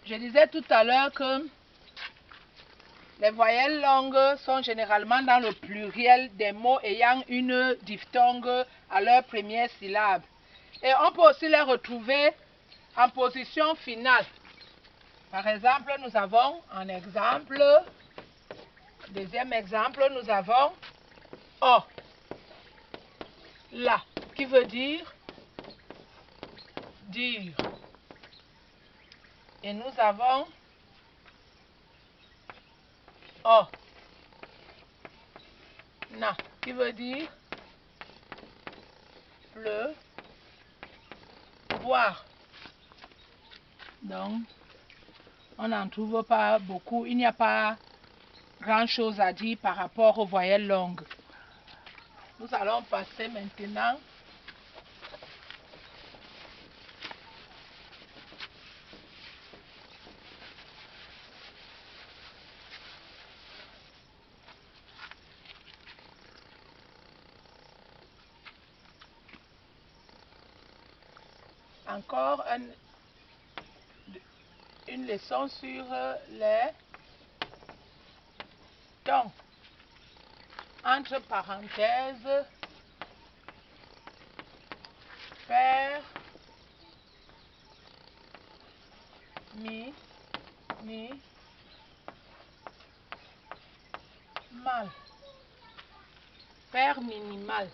Je disais tout à l'heure que les voyelles longues sont généralement dans le pluriel des mots ayant une diphtongue à leur première syllabe. Et on peut aussi les retrouver en position finale. Par exemple, nous avons un exemple. Deuxième exemple, nous avons O. La, qui veut dire dire. Et nous avons O. Na, qui veut dire pleu, boire. Donc, on n'en trouve pas beaucoup. Il n'y a pas grand-chose à dire par rapport aux voyelles longues. Nous allons passer maintenant encore une leçon sur les tons. Entre parenthèses, père, mi, mal. Père minimal.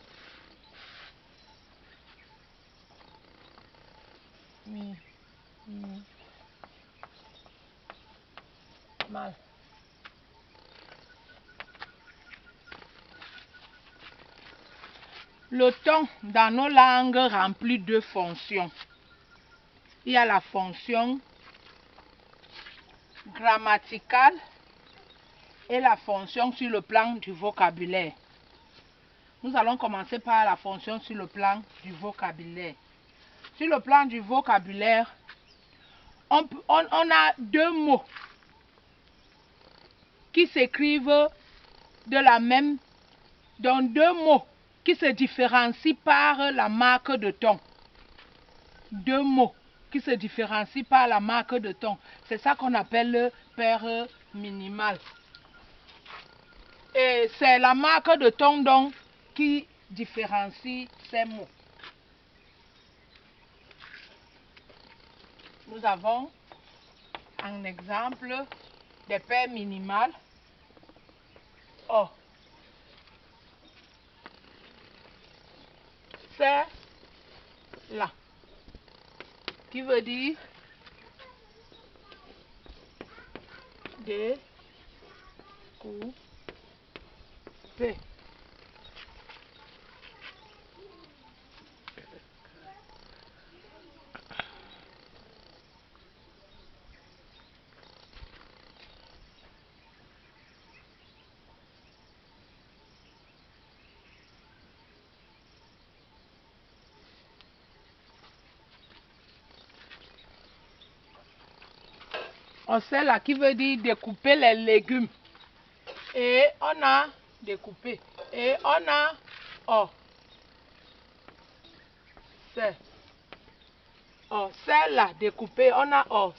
Mi, mal. Le ton dans nos langues remplit deux fonctions. Il y a la fonction grammaticale et la fonction sur le plan du vocabulaire. Nous allons commencer par la fonction sur le plan du vocabulaire. Sur le plan du vocabulaire, on a deux mots qui s'écrivent de la même, donc deux mots qui se différencient par la marque de ton. Deux mots qui se différencient par la marque de ton. C'est ça qu'on appelle le paire minimal. Et c'est la marque de ton donc qui différencie ces mots. Nous avons un exemple des paires minimales. O. C'est là. Qui veut dire découper. On sait là qui veut dire découper les légumes. Et on a découpé. Et on a O. C'est. O, c'est là, découpé. On a O.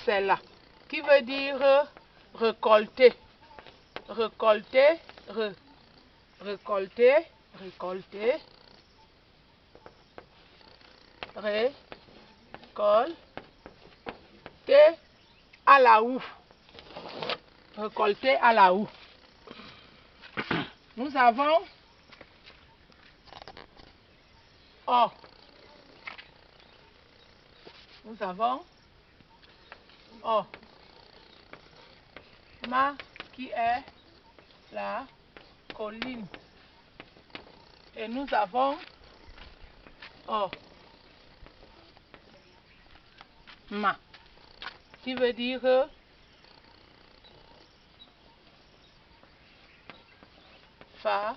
C'est là. Qui veut dire récolter. Récolter. Récolter. Récolter. Récolter à la houe. Récolter à la houe. Nous avons O. Nous avons O. Ma qui est la colline. Et nous avons O. Ma qui veut dire fabriquer.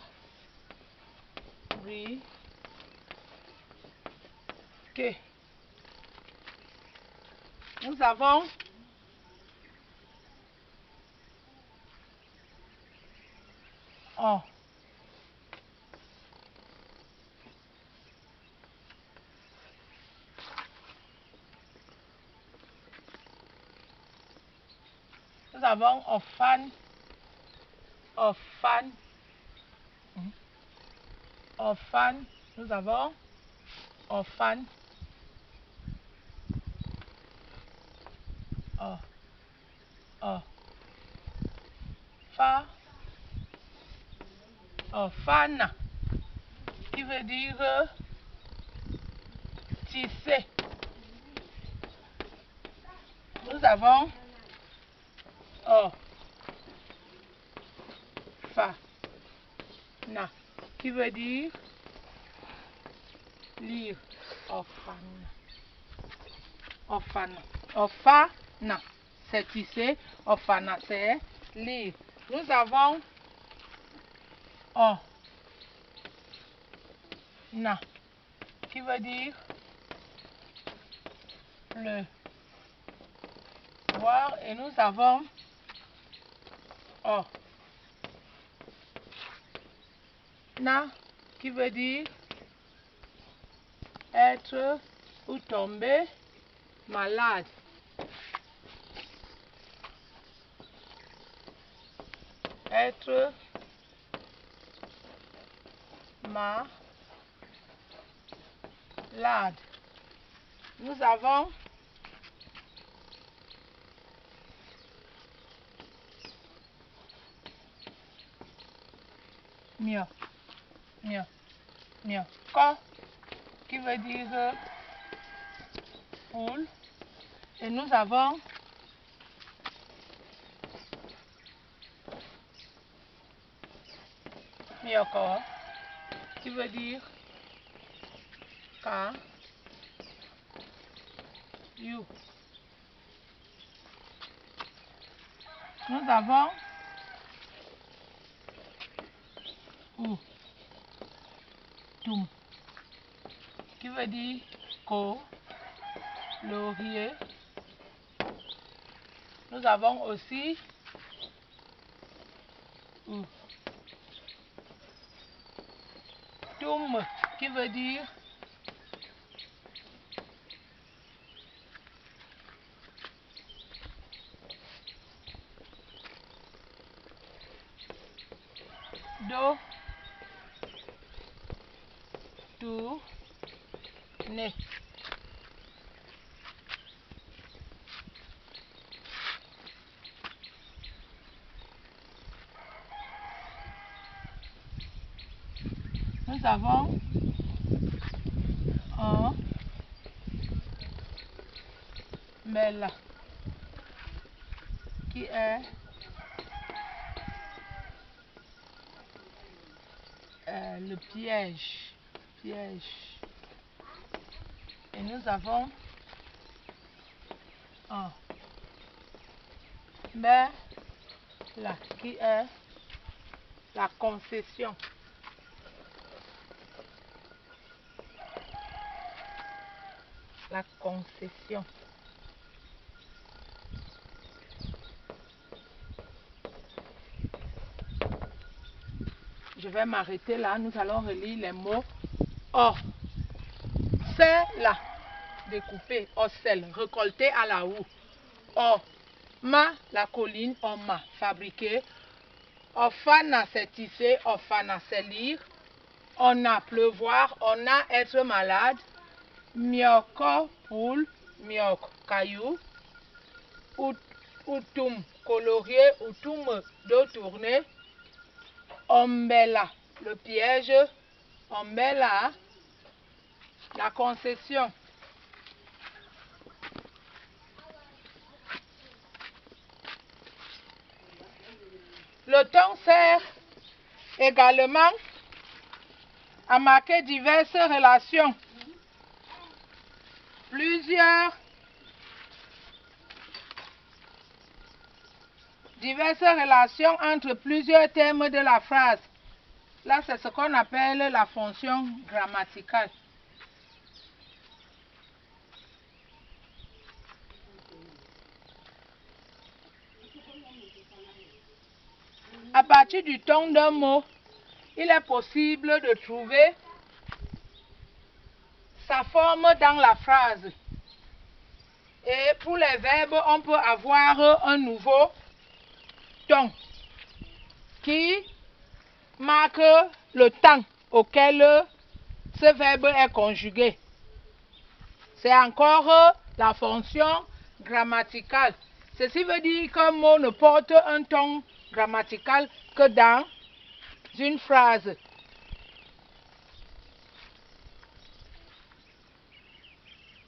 Nous avons O. Nous avons orphan, orphan, orphan. Nous avons orphan, orphan, qui veut dire tisser. Nous avons na, qui veut dire lire. Orphana, c'est tisser. Orphana, c'est lire. Nous avons na, qui veut dire le voir, et nous avons na, qui veut dire être ou tomber malade. Être malade. Nous avons mio, ko, qui veut dire poule, et nous avons mioko, qui veut dire ka, you. Nous avons tum, qui veut dire ko, laurier. Nous avons aussi tum, qui veut dire do, tourner. Nous avons un bella, qui est le piège. Et nous avons un bella, qui est la concession. La concession. Je vais m'arrêter là. Nous allons relire les mots. C'est là, découpé. Ocel, récolté à la houe. La colline. Ma, fabriqué. Orphana, c'est tisser. Orphana, c'est lire. On a pleuvoir. On a être malade. Mioko, poule. Miok, caillou. Outum, colorier. Outum, dos tourné. Ombella, le piège. Ombella, la concession. Le temps sert également à marquer diverses relations. Diverses relations entre plusieurs termes de la phrase. Là, c'est ce qu'on appelle la fonction grammaticale. À partir du ton d'un mot, il est possible de trouver sa forme dans la phrase. Et pour les verbes, on peut avoir un nouveau diphtongue qui marque le temps auquel ce verbe est conjugué. C'est encore la fonction grammaticale. Ceci veut dire qu'un mot ne porte un ton grammatical que dans une phrase.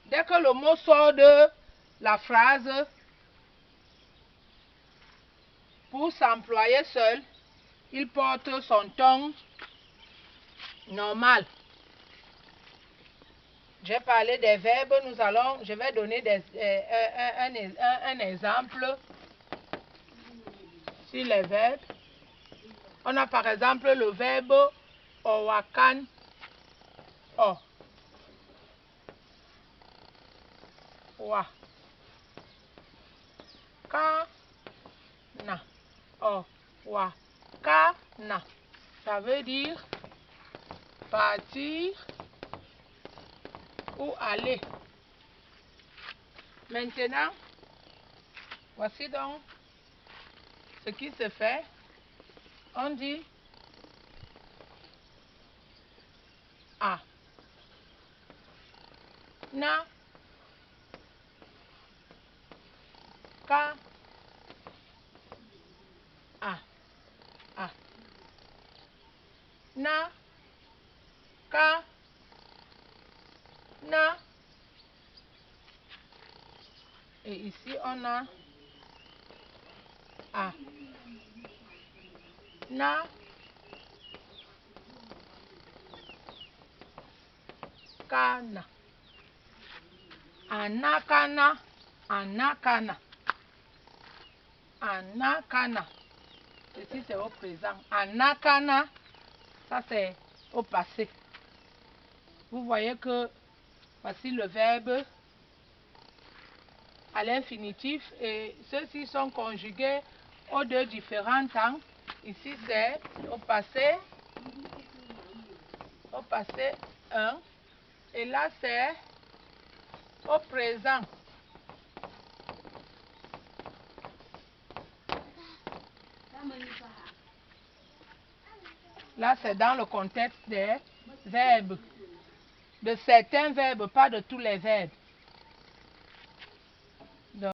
Dès que le mot sort de la phrase, pour s'employer seul, il porte son ton normal. J'ai parlé des verbes, je vais donner un exemple sur les verbes. On a par exemple le verbe owakan o. Wa. Ka na. O. Wa. Ka na. Ça veut dire partir ou aller. Maintenant, voici donc ce qui se fait. On dit a, na, ka, a, na, ka, na. Et ici on a a, na, kana, anakana, anakana, anakana. Ceci c'est au présent. Anakana, ça c'est au passé. Vous voyez que voici le verbe à l'infinitif et ceux-ci sont conjugués aux deux différents temps. Ici c'est au passé 1 et là c'est au présent. Là c'est dans le contexte des verbes, de certains verbes, pas de tous les verbes.